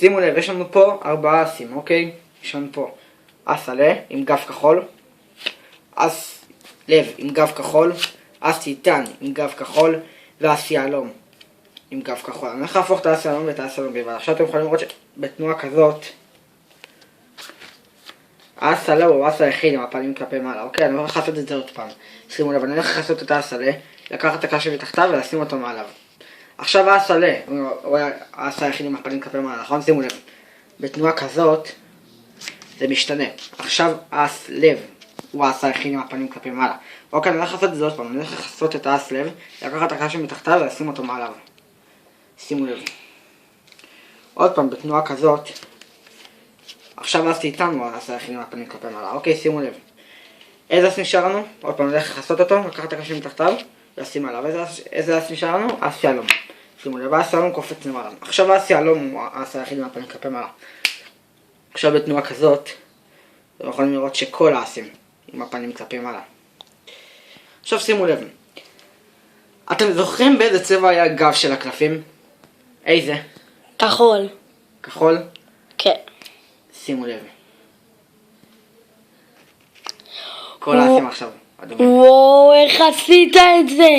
שימו לב, יש לנו פה 4 אסים, אוקיי? יש לנו פה אס עלה עם גב כחול, אס לב עם גב כחול, אס איתן עם גב כחול, ואס יהלום עם גב כחול. אני הולך להפוך את האס יהלום ואת האס יהלום בלבד. עכשיו אתם יכולים לראות שבתנועה כזאת האס עלה הוא האס היחיד עם הפנים כלפי מעלה. אוקיי, אני הולך לעשות את זה עוד פעם. שימו לב, אני הולך לעשות את האס עלה, לקחת את הקש מתחתיו ולשים אותו מעליו. עכשיו האס עלה הוא האס היחיד עם הפנים כלפי מעלה, נכון? שימו לב, בתנועה כזאת זה משתנה. עכשיו האס לב הוא האס היחיד עם הפנים כלפי מעלה. אוקיי, אני הולך לעשות את זה עוד פעם. אני הולך לעשות את האס לב, לקחת את הקש מתחתיו ולשים אותו מעליו. שימו לב, עוד פעם בתנועה כזאת. עכשיו האס איתן הוא האס היחיד עם הפנים כלפי מעלה. אוקיי, שימו לב, איזה אס נשאר לנו? עוד פעם אני הולך לעשות אותו, לקחת את הקש מתחתיו ולשים עליו. איזה אס נשאר לנו? אס יהלום. שימו לב, האס יהלום קופץ למעלה. עכשיו האס יהלום הוא האס היחיד עם הפנים כלפי מעלה. עכשיו בתנועה כזאת אתם יכולים לראות שכל האסים עם הפנים כלפי מעלה. עכשיו שימו לב, אתם זוכרים באיזה צבע היה הגב של הקלפים? איזה? כחול. כחול? כן. שימו לב, כל האסים עכשיו אדומים. וואו, איך עשית את זה?